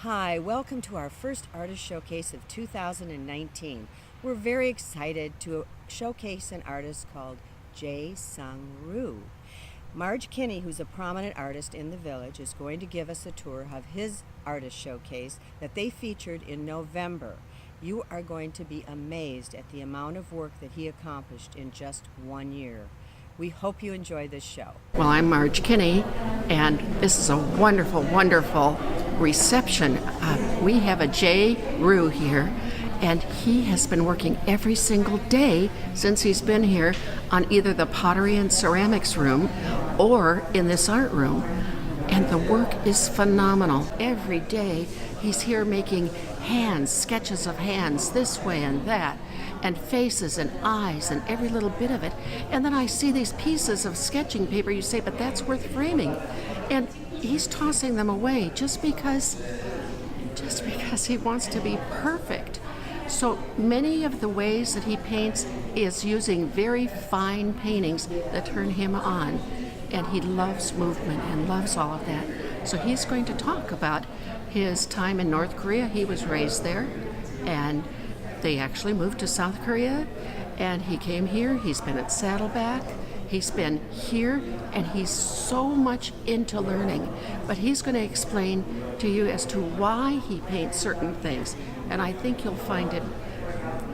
Hi, welcome to our first artist showcase of 2019. We're very excited to showcase an artist called Jae Sung Roo. Marge Kinney, who's a prominent artist in the village, is going to give us a tour of his artist showcase that they featured in November. You are going to be amazed at the amount of work that he accomplished in just 1 year. We hope you enjoy this show. Well, I'm Marge Kinney, and this is a wonderful, wonderful reception. We have a Jae Roo here, and he has been working every single day since he's been here on either the pottery and ceramics room or in this art room. And the work is phenomenal. Every day he's here making hands, sketches of hands this way and that, and faces and eyes and every little bit of it. And then I see these pieces of sketching paper. You say, but that's worth framing. And he's tossing them away just because he wants to be perfect. So many of the ways that he paints is using very fine paintings that turn him on. And he loves movement and loves all of that. So he's going to talk about his time in North Korea. He was raised there, and they actually moved to South Korea, and he came here. He's been at Saddleback. He's been here, and he's so much into learning. But he's going to explain to you as to why he paints certain things, and I think you'll find it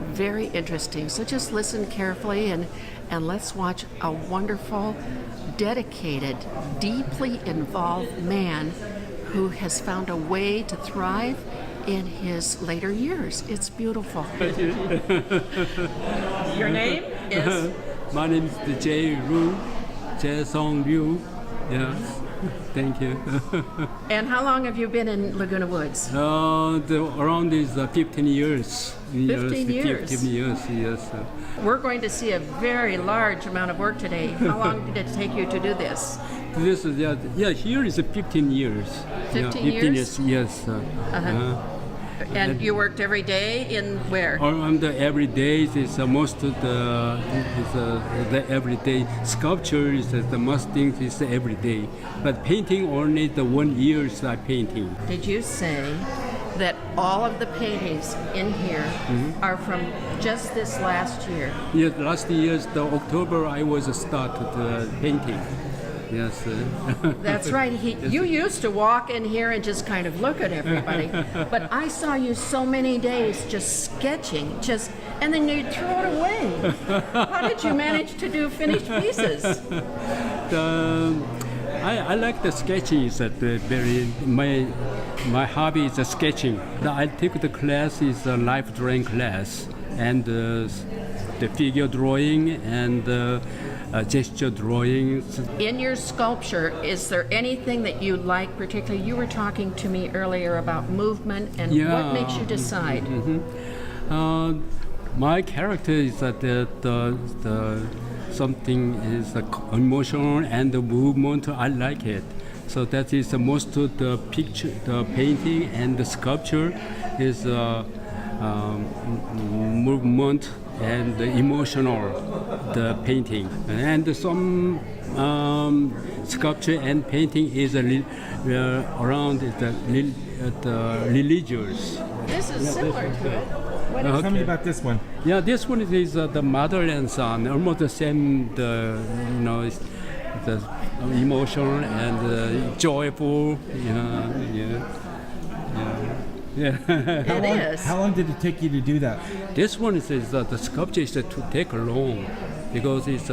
very interesting. So just listen carefully, and let's watch a wonderful, dedicated, deeply involved man who has found a way to thrive in his later years. It's beautiful. Thank you. Your name is? My name is Jae Roo, Jae Sung Roo. Yes, thank you. And how long have you been in Laguna Woods? Around is 15 years. 15 years? 15 years, yes. We're going to see a very large amount of work today. How long did it take you to do this? This is, here is 15 years. 15 years? Yes. And you worked every day in where? Around every day is most of the everyday. Sculpture is the most things is every day. But painting only the 1 year I painting. Did you say that all of the paintings in here are from just this last year? Yes, last year, the October, I was started painting. Yes. That's right. You used to walk in here and just kind of look at everybody, but I saw you so many days just sketching, and then you'd throw it away. How did you manage to do finished pieces? I like the sketching. Is my hobby is sketching. I take the class is a life drawing class, and the figure drawing and gesture drawings. In your sculpture, is there anything that you like particularly? You were talking to me earlier about movement, and what makes you decide? My character is that the something is emotional and the movement. I like it. So that is most of the picture, the painting and the sculpture is movement and the emotional, the painting. And some sculpture and painting is around the religious. This is similar to it. Tell me about this one. Yeah, this one is the mother and son, almost the same. It's the emotional and joyful. Yeah. It is. How long did it take you to do that? This one is the sculpture is to take long, because it's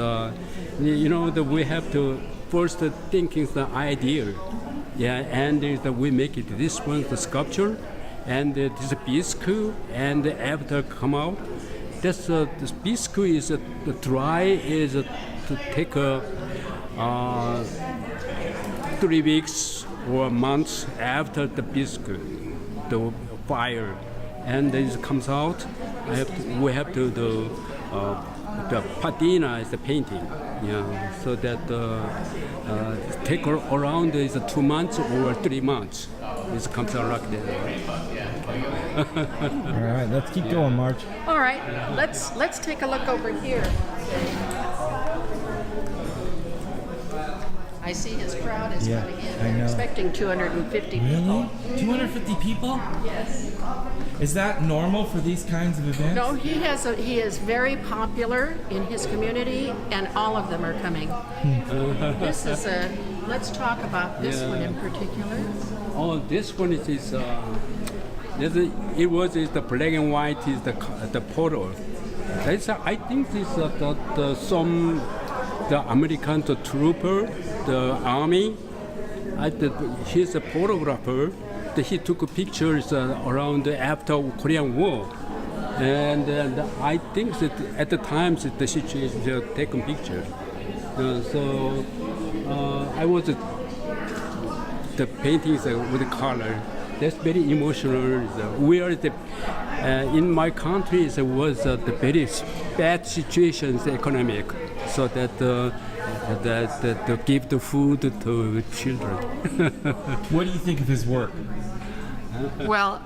we have to first thinking the idea, and we make it this one the sculpture, and this bisque, and after come out, this bisque is the dry is to take 3 weeks or months after the bisque. The fire, and it comes out. We have to do the patina is the painting, so that take around is 2 months or 3 months. It comes out like that. All right, let's keep going, Marge. All right, let's take a look over here. I see his crowd is Yeah, coming in. I They're know. expecting 250 Really? people. 250 people? Yes. Is that normal for these kinds of events? No, he is very popular in his community, and all of them are coming. This is let's talk about this one in particular. Oh, this one is it was the black and white is the photo. That's I think this the American trooper, the army. He's a photographer. He took pictures around after Korean War, and I think that at the time that the situation taken pictures. So I was the paintings with color. That's very emotional. We are in my country there was the very bad situations economic, so that that give the food to children. What do you think of his work? Well,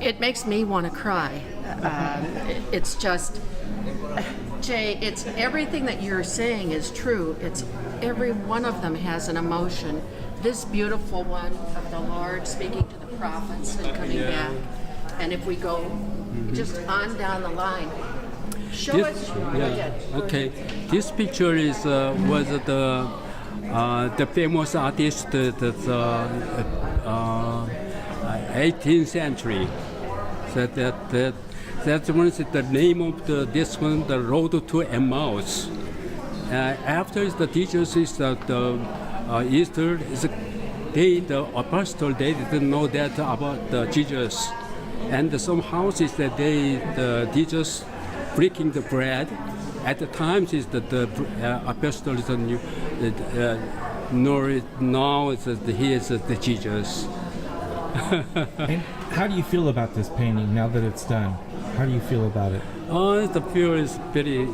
it makes me want to cry. It's just, Jay, it's everything that you're saying is true. It's every one of them has an emotion. This beautiful one of the Lord speaking to the prophets and coming back. And if we go just on down the line, show us. Go ahead. Okay. This picture is was the famous artist that's 18th century. So that one is the name of this one, the Road to Emmaus. After the teachers is the Easter is the apostle they didn't know that about Jesus, and some houses that the teachers breaking the bread. At the times is that the apostle is new. Now it's he is the Jesus. And how do you feel about this painting now that it's done? How do you feel about it? The feel is very.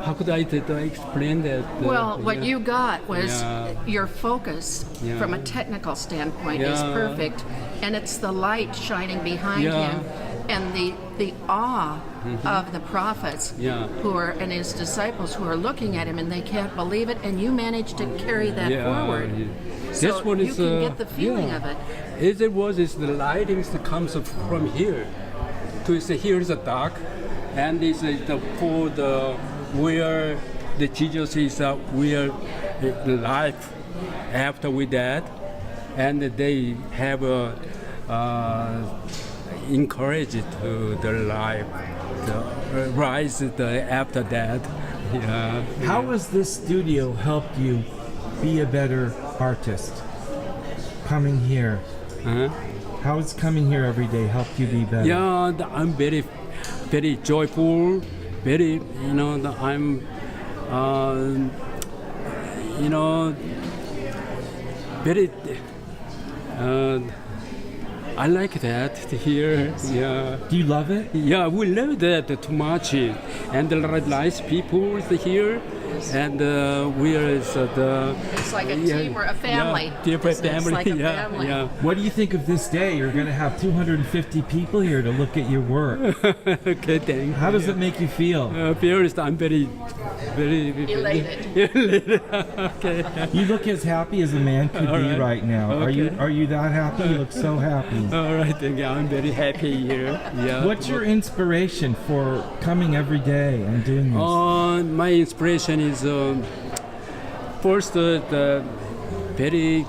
How could I explain that? Well, what you got was Yeah. your focus Yeah. from a technical standpoint is Yeah. perfect, and it's the light shining behind Yeah. him, and the awe of the prophets Yeah. who are and his disciples who are looking at him and they can't believe it, and you managed to carry that forward. So This one you is, can get the feeling of it. As it was, is the lighting that comes from here. To say here is a dark, and this is the for the where the Jesus is where life after we dead, and they have encouraged to the life, the rise after that. Yeah. How has this studio helped you be a better artist? Coming here. Uh-huh. How has coming here every day helped you be better? Yeah, I'm very, very joyful. Very, I'm, very. I like that here. Yeah. Do you love it? Yeah, we love that too much, and there are nice people here, and we are It's like a team or a family. Yeah, It's family. like a yeah, family. yeah. What do you think of this day? You're going to have 250 people here to look at your work. Okay, thanks. How does it make you feel? First, I'm very, very Elated. Okay. You look as happy as a man could All be right. right now. Okay. Are you that happy? You look so happy. All right, thank you. I'm very happy here. Yeah. What's your inspiration for coming every day and doing this? My inspiration is first the very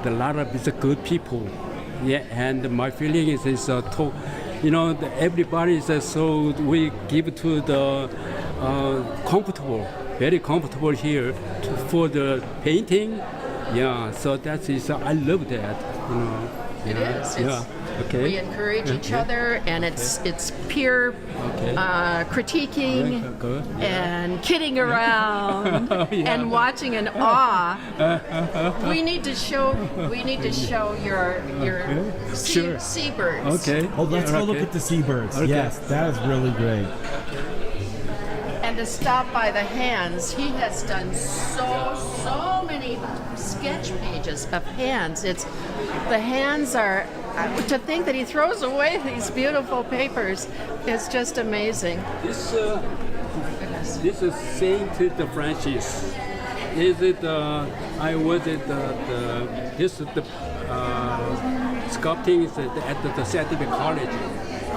the lot of is good people. Yeah, and my feeling is everybody is so we give to the comfortable, very comfortable here for the painting. Yeah, so that is I love that. It is. Yeah. Okay. We encourage each other, and it's peer critiquing Yeah, good. and kidding around Yeah. and watching in awe. We need to show your Sure. seabirds. Okay. Oh, let's go look Okay. at the seabirds. Okay. Yes, that is really great. And to stop by the hands, he has done so many sketch pages of hands. The hands are, to think that he throws away these beautiful papers is just amazing. This Goodness. This is Saint Francis. Is it? I was at this sculpting is at the Saturday College.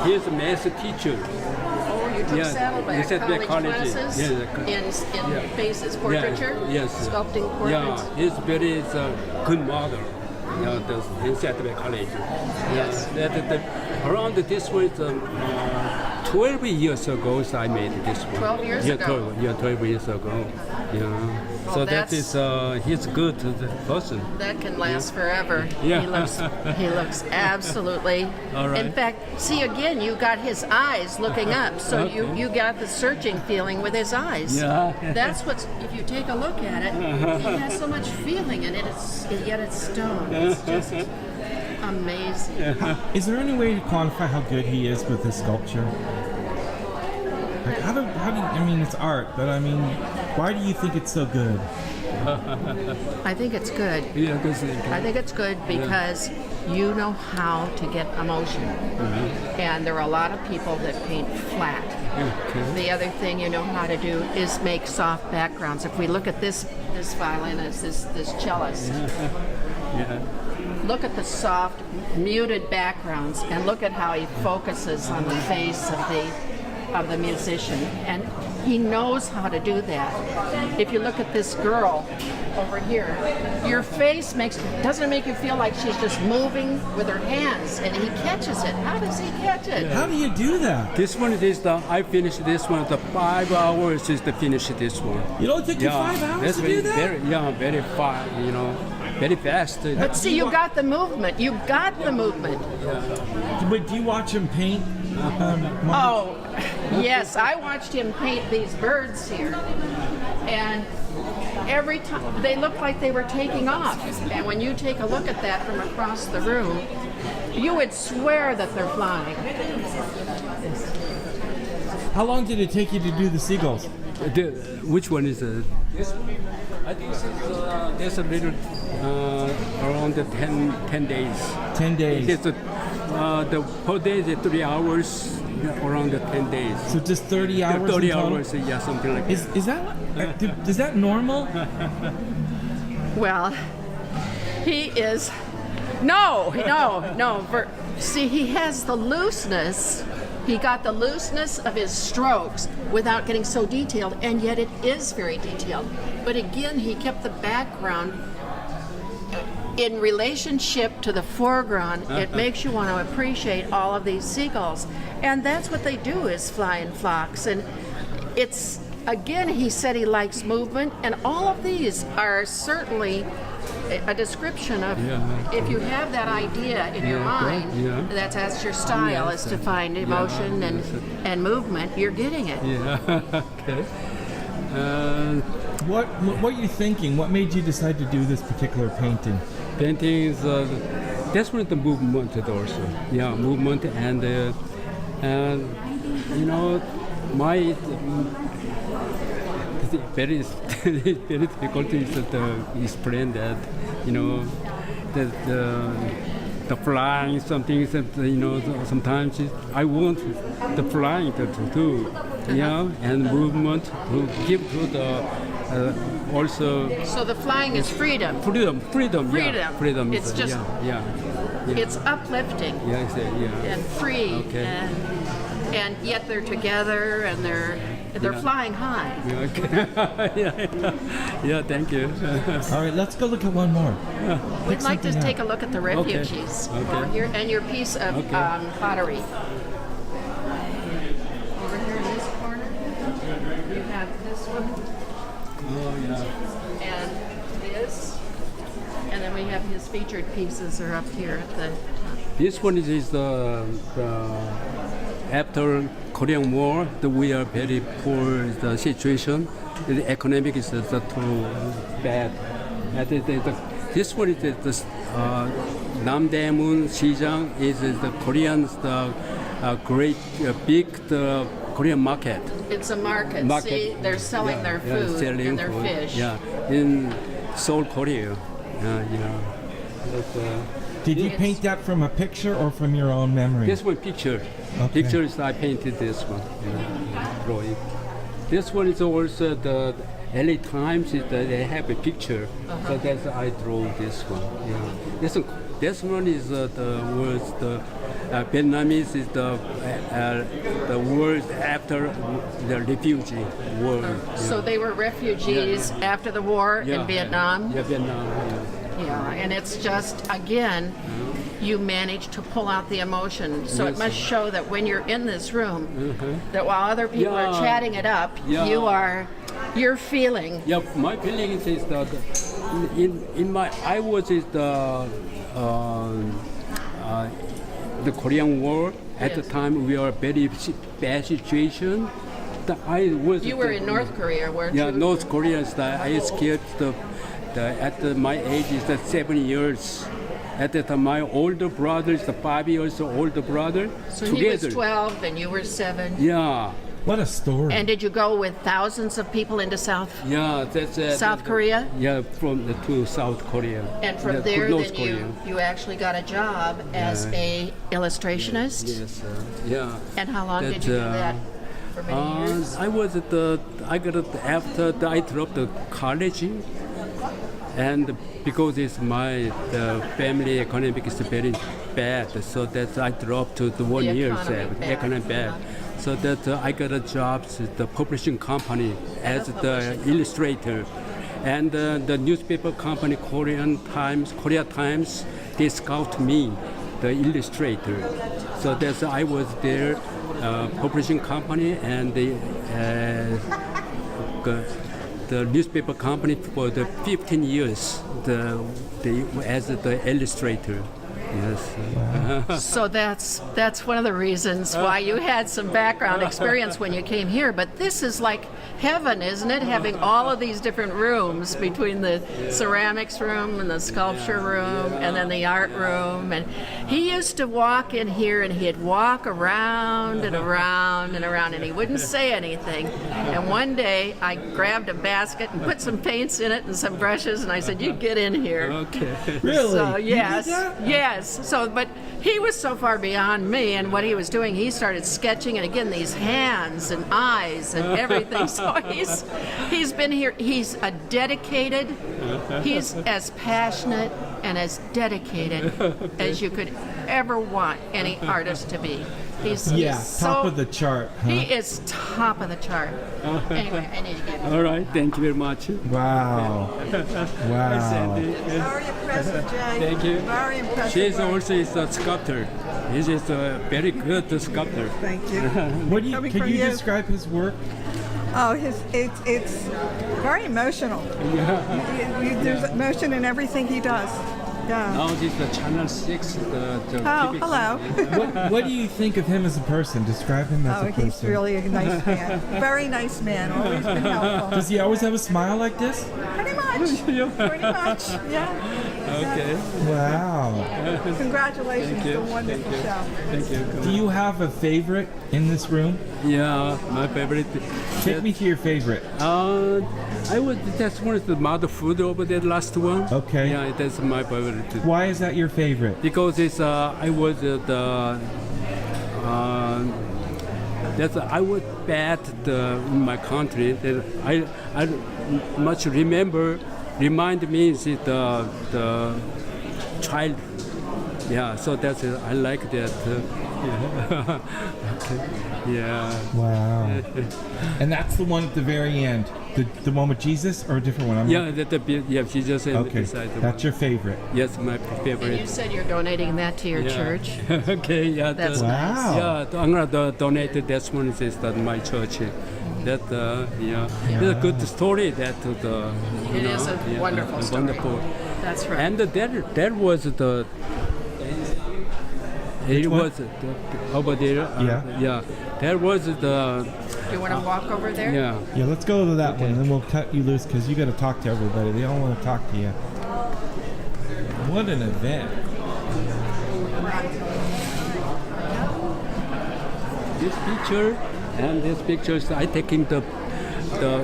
He's a master teacher. Oh, you took Saddleback College classes in faces, portraiture? Yes. Sculpting portraits? Yeah, he's very good model. In Saddleback College. Yes. Around this was 12 years ago I made this one. 12 years ago? 12 years ago. Yeah. Well, So that is he's good person. That can last forever. Yeah. He looks absolutely. All right. In fact, see again, you got his eyes looking up, so Okay. you got the searching feeling with his eyes. Yeah. That's what's. If you take a look at it, he has so much feeling in it. Yet it's stone. It's just amazing. Is there any way to quantify how good he is with his sculpture? Like how do you, I mean, it's art, but I mean, why do you think it's so good? I think it's good. Yeah, I think it's good because you know how to get emotion. And there are a lot of people that paint flat. Okay. The other thing you know how to do is make soft backgrounds. If we look at this violinist, this cellist, Yeah. look at the soft, muted backgrounds and look at how he focuses on the face of the musician. And he knows how to do that. If you look at this girl over here, your face doesn't make you feel like she's just moving with her hands, and he catches it. How does he catch it? How do you do that? This one is I finished this one. The 5 hours is to finish this one. You don't take you 5 hours that's to do that? very fast. Very fast. But see, you got the movement. You got the movement. But do you watch him paint? Oh, yes, I watched him paint these birds here, and every time they look like they were taking off. And when you take a look at that from across the room, you would swear that they're flying. How long did it take you to do the seagulls? Which one is this one? I think there's a little around 10 days. 10 days. It's the per day is 3 hours, around 10 days. So just 30 hours 30 in total? hours, yeah, something like that. Is that is that normal? Well, he is. No. See, he has the looseness. He got the looseness of his strokes without getting so detailed, and yet it is very detailed. But again, he kept the background in relationship to the foreground. It makes you want to appreciate all of these seagulls. And that's what they do, is fly in flocks. And it's, again, he said he likes movement, and all of these are certainly a description of, if you have that idea in your mind, that's your style, is to find emotion and movement, you're getting it. Yeah, okay. What are you thinking? What made you decide to do this particular painting? Painting is definitely the movement also. Yeah, movement and my very very difficult is to explain that the flying something that sometimes I want the flying to do and movement to give to the also. So the flying is freedom. Freedom. Freedom. It's just it's uplifting. And free. Okay. And yet they're together and they're flying high. Yeah, thank you. All right, let's go look at one more. We'd like to take a look at the refugees over here and your piece of pottery. Over here in this corner, you have this one. Oh, yeah. And this. And then we have his featured pieces are up here at the top. This one is the after Korean War, we are very poor the situation. The economic is too bad. This one is the Namdaemun Sijang is the Koreans great big Korean market. It's a market. See, they're selling their food and their fish. Yeah, in Seoul, Korea. Did you paint that from a picture or from your own memory? This one picture. Okay. Pictures I painted this one. Drawing. this one is also the LA Times. They have a picture, so that's I drew this one. Yeah, this one is the Vietnamese is the world after the refugee war. So they were refugees after the war in Vietnam. Yeah, Vietnam. Yeah, and it's just, again, you manage to pull out the emotion. So it must show that when you're in this room, that while other people are chatting it up, you're feeling. Yeah, my feeling is that I was the Korean War. At the time, we were very bad situation. You were in North Korea, weren't you? Yeah, North Korea. I escaped at my age is 7 years. At that time, my older brother is 5 years older brother. So together. he was 12 and you were 7. Yeah. What a story. And did you go with thousands of people into South Korea? Yeah, to South Korea. And from there, then you actually got a job as a illustrationist? Yes, yeah. And how long did you do that? For many years? I was after I dropped the college, and because the family economic is very bad, so that I dropped to the 1 year economic bad. So that I got a job at the publishing company as the illustrator, and the newspaper company Korea Times, they scout me, the illustrator. So that's I was there, publishing company, and the newspaper company for the 15 years, as the illustrator. Yes. So that's one of the reasons why you had some background experience when you came here. But this is like heaven, isn't it? Having all of these different rooms between the ceramics room and the sculpture room and then the art room. And he used to walk in here and he'd walk around and around and around and he wouldn't say anything. And one day I grabbed a basket and put some paints in it and some brushes and I said, "You get in here." Okay. Really? So yes. yes. So, but he was so far beyond me, and what he was doing, he started sketching, and again, these hands and eyes and everything. So he's been here. He's a dedicated. He's as passionate and as dedicated as you could ever want any artist to be. He's top of the chart. Huh? He is top of the chart. Anyway, I need to get All right, thank you very much. Wow. Wow. Very impressive, Jay. Thank you. Very impressive. She's also is a sculptor. He's just a very good sculptor. Thank you. Can you describe his work? Oh, it's very emotional. There's emotion in everything he does. Yeah. Now this is the Channel 6. Hello. What do you think of him as a person? Describe him as a person. He's really a nice man. Very nice man. Always been helpful. Does he always have a smile like this? Pretty much. Yeah. Okay. Wow. Congratulations. Thank you. It's a wonderful show. Thank you. Do you have a favorite in this room? Yeah, my favorite. Take me to your favorite. That's one of the model food over there, last one. Okay. Yeah, that's my favorite. Why is that your favorite? Because I was I was bad in my country. That I much remind me is the child. Yeah, so that's I like that. Okay. Yeah. Wow. And that's the one at the very end. The one with Jesus or a different one? Jesus. Okay, that's your favorite. Yes, my favorite. And you said you're donating that to your church. Okay, yeah. That's nice. Yeah, I'm gonna donate this one is my church. That it's a good story. That It is a wonderful story. Wonderful. That's right. And that was the. It was over there. Yeah. There was the. You want to walk over there? Yeah. Yeah, let's go to that one, and then we'll cut you loose because you got to talk to everybody. They all want to talk to you. What an event! This picture and this pictures I taking the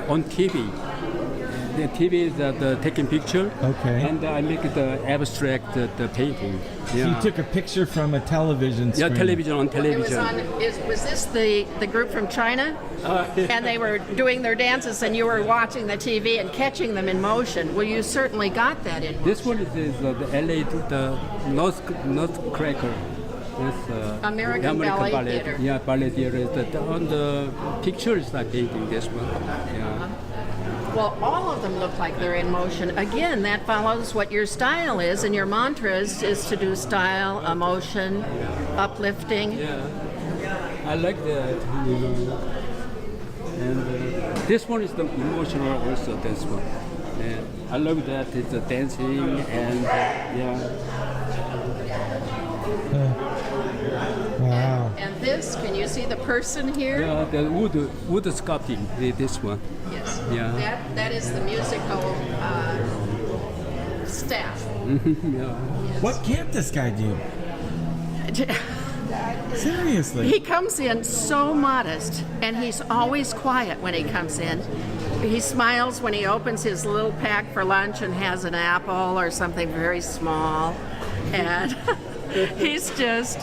on TV. the TV is the taking picture. Okay. And I make the abstract the painting. So you took a picture from a television screen. Yeah, television on It was television. was this the group from China? And they were doing their dances, and you were watching the TV and catching them in motion. Well, you certainly got that in motion. This one is the LA, the North Cracker. This, American Ballet Theater. Yeah, ballet theater. On the pictures I painting this one. Yeah. Well, all of them look like they're in motion. Again, that follows what your style is, and your mantra is to do style, emotion, uplifting. Yeah. I like that. You know. And this one is the emotional also. This one. And I love that it's the dancing and yeah. Wow. And this, can you see the person here? Yeah, the wood sculpting. This one. Yes. Yeah. That is the musical staff. Yeah. What can't this guy do? Seriously. He comes in so modest, and he's always quiet when he comes in. He smiles when he opens his little pack for lunch and has an apple or something very small. And he's just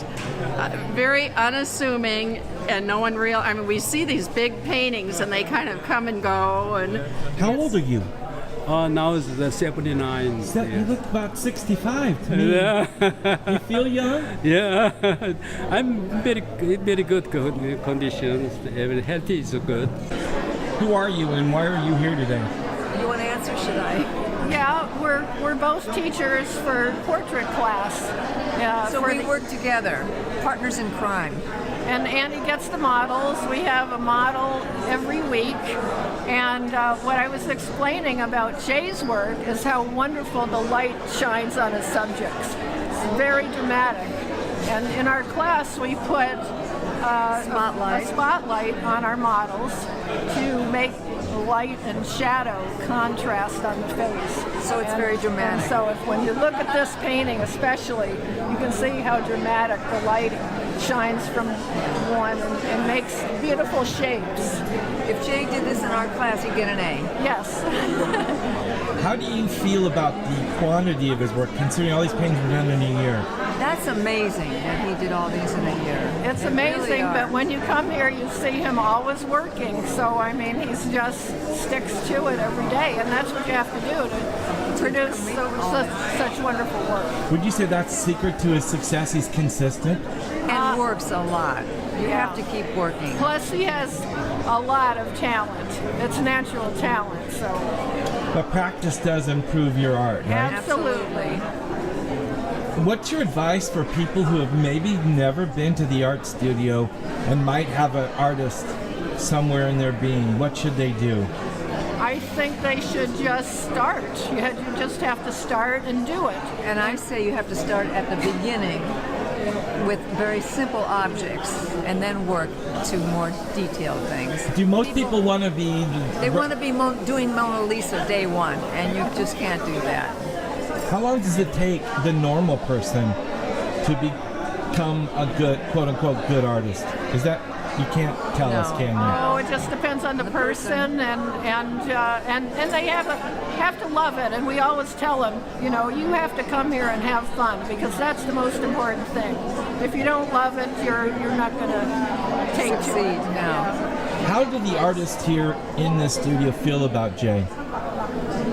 very unassuming, and no one I mean, we see these big paintings, and they kind of come and go. And How old are you? Now it's the 79. You look about 65 to me. Yeah. You feel young? Yeah. I'm very good conditions. Even healthy is good. Who are you and why are you here today? You want to answer? Should I? Yeah, we're both teachers for portrait class. So we work together, partners in crime. And Andy gets the models. We have a model every week. And what I was explaining about Jay's work is how wonderful the light shines on his subjects. It's very dramatic. And in our class, we put a spotlight on our models to make light and shadow contrast on the face. So it's very dramatic. And so when you look at this painting especially, you can see how dramatic the light shines from one and makes beautiful shapes. If Jay did this in our class, he'd get an A. Yes. How do you feel about the quantity of his work, considering all these paintings were done in a year? That's amazing that he did all these in a year. It's They amazing, really are. but when you come here, you see him always working. So, I mean, he's just sticks to it every day, and that's what you have to do to produce such wonderful work. Would you say that's the secret to his success? He's consistent? And works a lot. You have to keep working. Plus, he has a lot of talent. It's natural talent, so But practice does improve your art, right? absolutely. What's your advice for people who have maybe never been to the art studio and might have an artist somewhere in their being? What should they do? I think they should just start. You just have to start and do it. And I say you have to start at the beginning with very simple objects and then work to more detailed things. Do most people want to be... They want to be doing Mona Lisa day one, and you just can't do that. How long does it take the normal person to become a good, quote-unquote, good artist? Is that... You can't tell us, can you? Oh, it just depends on the person, and they have to love it. And we always tell them, you know, you have to come here and have fun because that's the most important thing. If you don't love it, you're not going to take to Succeed, it. no. How do the artists here in this studio feel about Jay?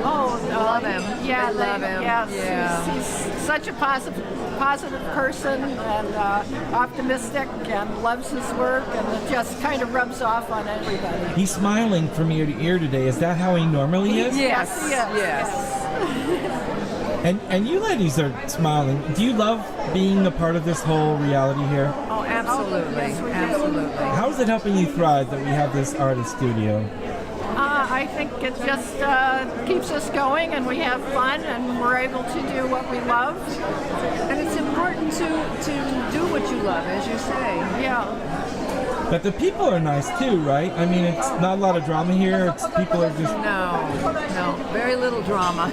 Oh, Love him. Yeah, They love him. Yes, Yeah. he's such a positive person and optimistic and loves his work, and it just kind of rubs off on everybody. He's smiling from ear to ear today. Is that how he normally is? Yes, Yes. And you ladies are smiling. Do you love being a part of this whole reality here? Oh, absolutely. Yes, we do. Absolutely. How is it helping you thrive that we have this artist studio? I think it just keeps us going, and we have fun, and we're able to do what we love. And it's important to do what you love, as you say. Yeah. But the people are nice too, right? I mean, it's not a lot of drama here. It's people are just. No, very little drama.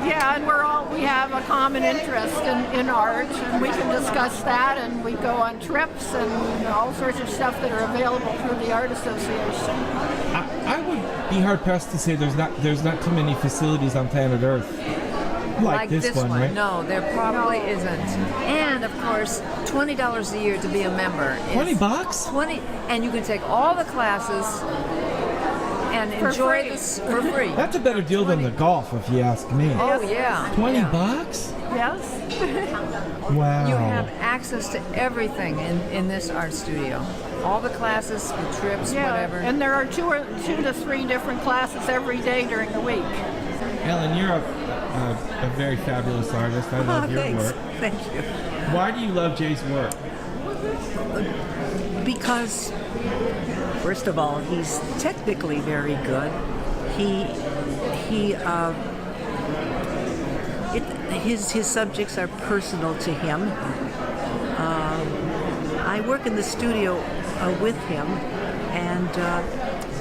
Yeah, and we have a common interest in art, and we can discuss that, and we go on trips and all sorts of stuff that are available through the Art Association. I would be hard pressed to say there's not too many facilities on planet Earth like this one, right? No, there probably isn't. And of course, $20 a year to be a member. $20? 20, and you can take all the classes and enjoy free. this for free. That's a better deal than the golf, if you ask me. Oh yeah. $20? Yes? Wow. You have access to everything in this art studio. All the classes, the trips, Yeah, whatever. and there are two to three different classes every day during the week. Ellen, you're a very fabulous artist. I love your Thanks. work. Thank you. Why do you love Jay's work? Because, first of all, he's technically very good. His subjects are personal to him. I work in the studio with him, and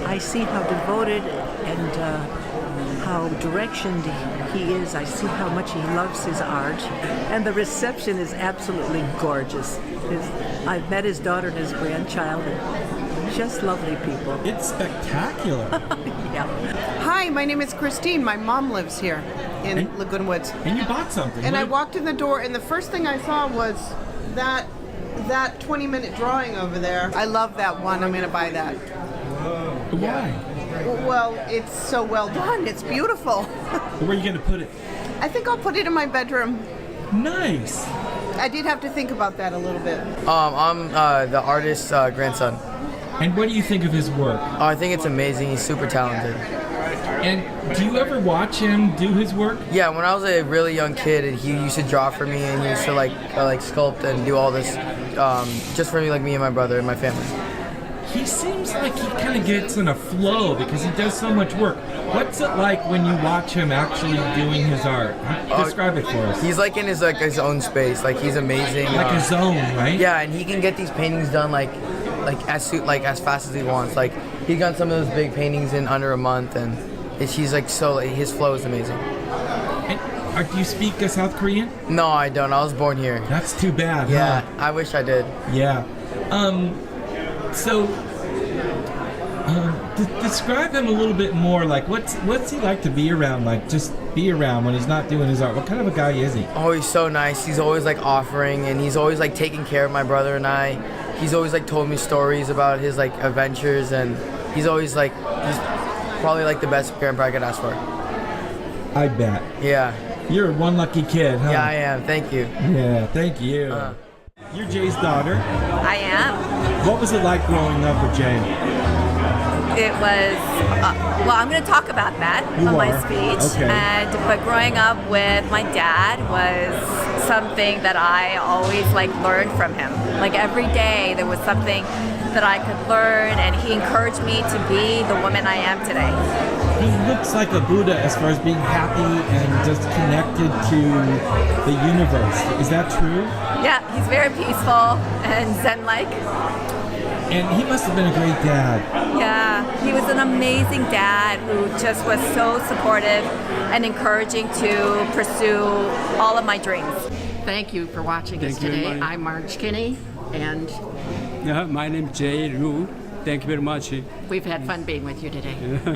I see how devoted and how directioned he is. I see how much he loves his art, and the reception is absolutely gorgeous. I've met his daughter and his grandchild, and just lovely people. It's spectacular. Yeah. Hi, my name is Christine. My mom lives here in Laguna Woods. And you bought something. And I walked in the door, and the first thing I saw was that 20-minute drawing over there. I love that one. I'm going to buy that. Why? Well, it's so well done. It's beautiful. Where are you going to put it? I think I'll put it in my bedroom. Nice. I did have to think about that a little bit. I'm the artist's grandson. And what do you think of his work? I think it's amazing. He's super talented. And do you ever watch him do his work? Yeah, when I was a really young kid, he used to draw for me and he used to like sculpt and do all this just for me, like me and my brother and my family. He seems like he kind of gets in a flow because he does so much work. What's it like when you watch him actually doing his art? Describe it for us. He's like in his own space. Like he's amazing. Like a zone, right? Yeah, and he can get these paintings done as fast as he wants. Like he's done some of those big paintings in under a month, and he's like his flow is amazing. And, do you speak South Korean? No, I don't. I was born here. That's too bad. Yeah, Huh? I wish I did. Yeah. So, describe him a little bit more. Like, what's he like to be around? Like, just be around when he's not doing his art. What kind of a guy is he? Oh, he's so nice. He's always like offering, and he's always like taking care of my brother and I. He's always like told me stories about his like adventures, and he's always like he's probably like the best grandpa I could ask for. I bet. Yeah. You're one lucky kid, huh? Yeah, I am. Thank you. Yeah, thank you. You're Jay's daughter. I am. What was it like growing up with Jay? It was, well, I'm going to talk about that on my speech. Okay. But growing up with my dad was something that I always learned from him. Like every day there was something that I could learn, and he encouraged me to be the woman I am today. He looks like a Buddha as far as being happy and just connected to the universe. Is that true? Yeah, he's very peaceful and Zen-like. And he must have been a great dad. Yeah, he was an amazing dad who just was so supportive and encouraging to pursue all of my dreams. Thank you for watching us today. I'm Marge Kinney, and My name is Jay Rue. Thank you very much. we've had fun being with you today.